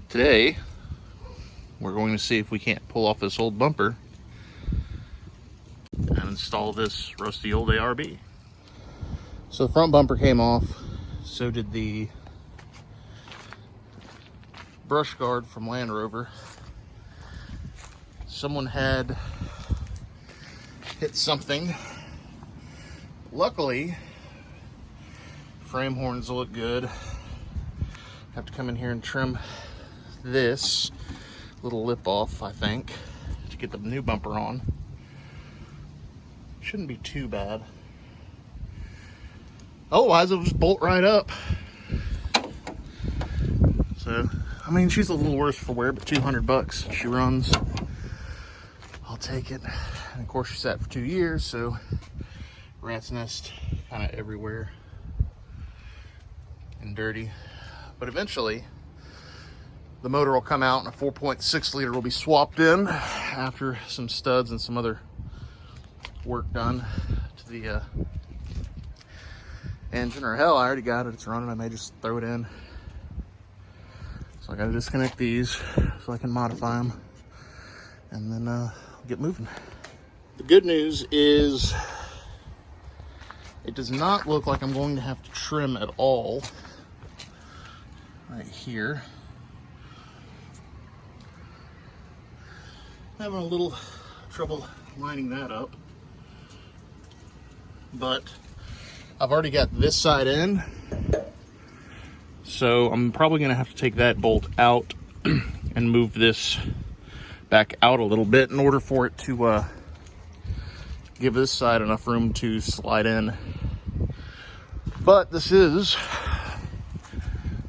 Today, we're going to see if we can't pull off this old bumper and install this rusty old ARB. So the front bumper came off, so did the brush guard from Land Rover. Someone had hit something. Luckily, frame horns look good. Have to come in here and trim this little lip off, I think, to get the new bumper on. Shouldn't be too bad. Otherwise, it'll just bolt right up. So, I mean, she's a little worse for wear, but $200 she runs. I'll take it. And of course, she sat for 2 years, so rat's nest kind of everywhere and dirty. But eventually, the motor will come out and a 4.6 liter will be swapped in after some studs and some other work done to the engine. Or hell, I already got it, it's running. I may just throw it in. So I gotta disconnect these so I can modify them and then get moving. The good news is it does not look like I'm going to have to trim at all right here. Having a little trouble lining that up, but I've already got this side in, so I'm probably going to have to take that bolt out and move this back out a little bit in order for it to give this side enough room to slide in. But this is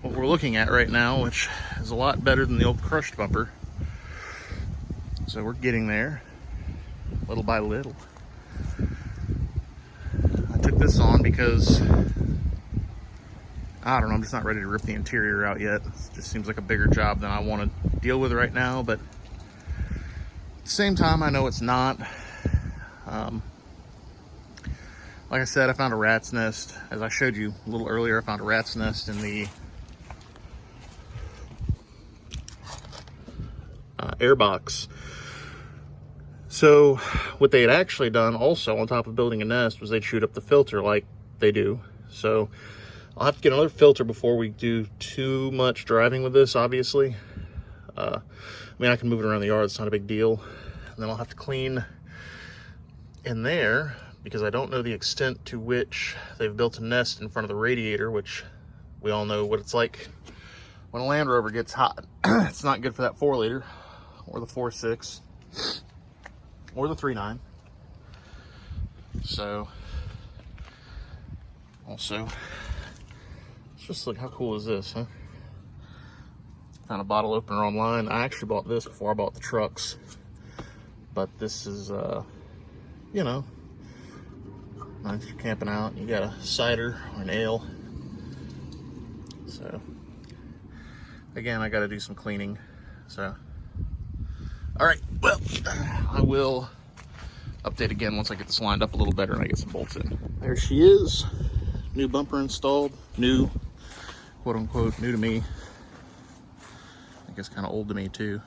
what we're looking at right now, which is a lot better than the old crushed bumper. So we're getting there, little by little. I took this on because, I don't know, I'm just not ready to rip the interior out yet. It just seems like a bigger job than I want to deal with right now, but at the same time, I know it's not. Like I said, I found a rat's nest. As I showed you a little earlier, I found a rat's nest in the air box. So what they had actually done also on top of building a nest was they'd shoot up the filter like they do. So I'll have to get another filter before we do too much driving with this, obviously. I mean, I can move it around the yard, it's not a big deal. And then I'll have to clean in there because I don't know the extent to which they've built a nest in front of the radiator, which we all know what it's like when a Land Rover gets hot. It's not good for that 4 liter or the 4.6 or the 3.9. So also, let's just look, how cool is this, huh? Found a bottle opener online. I actually bought this before I bought the trucks, but this is you know, nice if you're camping out, you got a cider or an ale. So again, I got to do some cleaning. So all right, well, I will update again once I get this lined up a little better and I get some bolts in. There she is, new bumper installed. New, quote unquote, new to me. I guess kind of old to me too.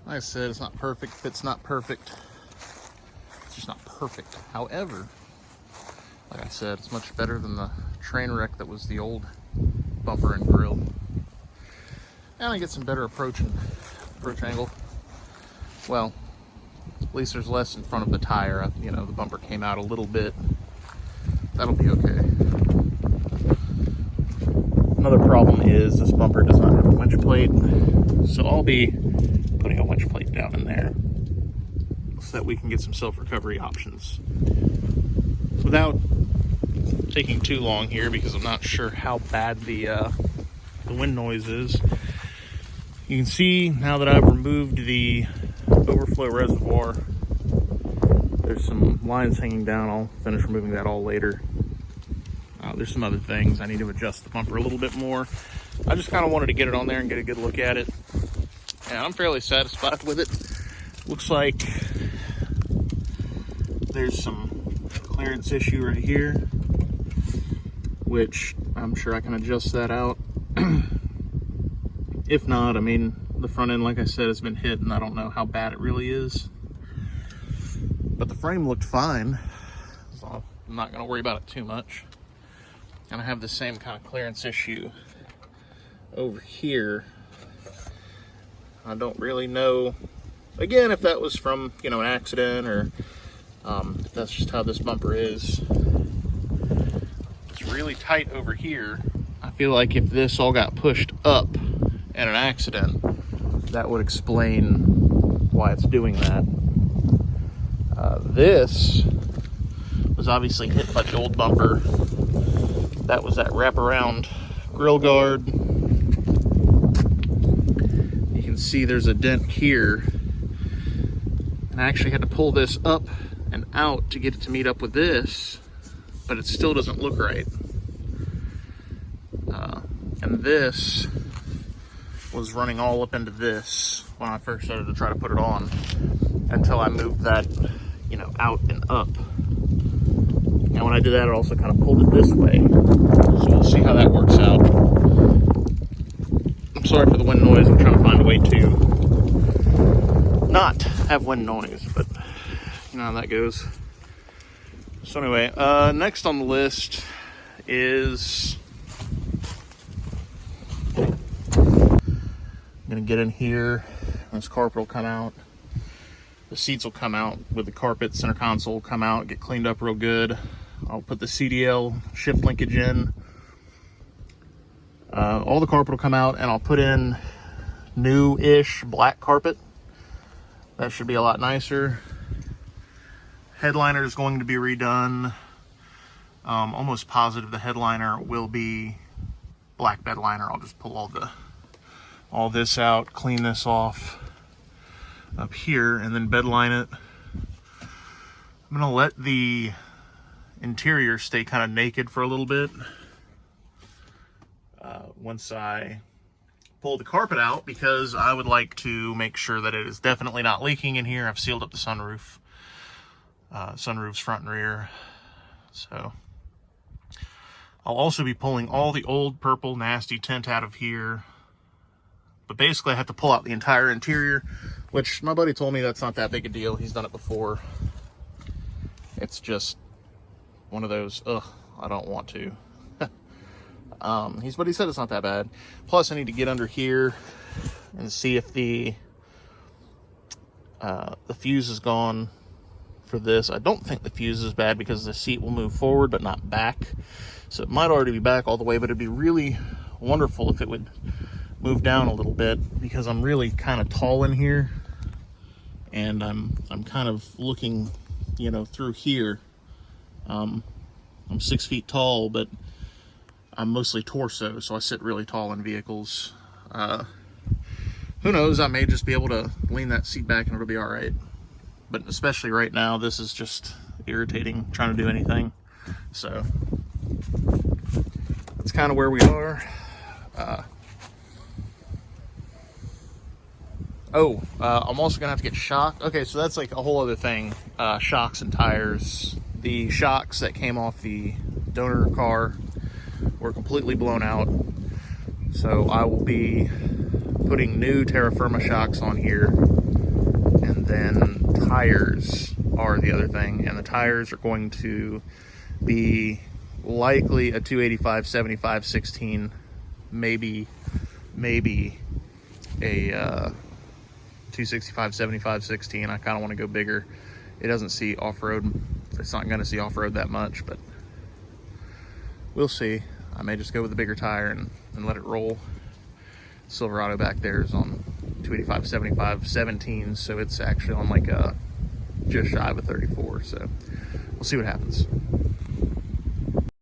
Like I said, it's not perfect, fit's not perfect. It's just not perfect. However, like I said, it's much better than the train wreck that was the old bumper and grill. And I get some better approach angle. Well, at least there's less in front of the tire. You know, the bumper came out a little bit. That'll be okay. Another problem is this bumper does not have a winch plate, so I'll be putting a winch plate down in there so that we can get some self-recovery options without taking too long here, because I'm not sure how bad the wind noise is. You can see now that I've removed the overflow reservoir, there's some lines hanging down. I'll finish removing that all later. There's some other things. I need to adjust the bumper a little bit more. I just kind of wanted to get it on there and get a good look at it. And I'm fairly satisfied with it. Looks like there's some clearance issue right here. which I'm sure I can adjust that out. If not, I mean, the front end, like I said, has been hit, and I don't know how bad it really is. But the frame looked fine, so I'm not going to worry about it too much. And I have the same kind of clearance issue over here. I don't really know, again, if that was from, you know, an accident, or if that's just how this bumper is. It's really tight over here. I feel like if this all got pushed up in an accident, that would explain why it's doing that. This was obviously hit by the old bumper. That was that wraparound grill guard. You can see there's a dent here. And I actually had to pull this up and out to get it to meet up with this, but it still doesn't look right. And this was running all up into this when I first started to try to put it on, until I moved that, you know, out and up. And when I did that, it also kind of pulled it this way. So we'll see how that works out. I'm sorry for the wind noise. I'm trying to find a way to not have wind noise, but you know how that goes. So anyway, next on the list is I'm gonna get in here. This carpet will come out. The seats will come out with the carpet. Center console will come out, get cleaned up real good. I'll put the CDL shift linkage in. All the carpet will come out, and I'll put in new-ish black carpet. That should be a lot nicer. Headliner is going to be redone. Almost positive the headliner will be black bed liner. I'll just pull all this out, clean this off up here, and then bed line it. I'm gonna let the interior stay kind of naked for a little bit. Once I pull the carpet out, because I would like to make sure that it is definitely not leaking in here. I've sealed up the sunroof, sunroofs front and rear. So I'll also be pulling all the old purple nasty tint out of here. But basically I have to pull out the entire interior, which my buddy told me that's not that big a deal. He's done it before. It's just one of those, ugh, I don't want to. But he said it's not that bad. Plus I need to get under here and see if the fuse is gone for this. I don't think the fuse is bad, because the seat will move forward but not back. So it might already be back all the way, but it'd be really wonderful if it would move down a little bit, because I'm really kind of tall in here, and I'm kind of looking, you know, through here. I'm 6 feet tall, but I'm mostly torso, so I sit really tall in vehicles. Who knows, I may just be able to lean that seat back and it'll be all right. But especially right now, this is just irritating trying to do anything. So that's kind of where we are. I'm also gonna have to get shocked. Okay, so that's like a whole other thing. Shocks and tires. The shocks that came off the donor car were completely blown out. So I will be putting new terra firma shocks on here. And then tires are the other thing. And the tires are going to be likely a 285 75 16, maybe a 265 75 16. I kind of want to go bigger. It doesn't see off-road. It's not going to see off-road that much, but we'll see. I may just go with the bigger tire and let it roll. Silverado back there is on 285 75 17, so it's actually on like a just shy of a 34. So we'll see what happens.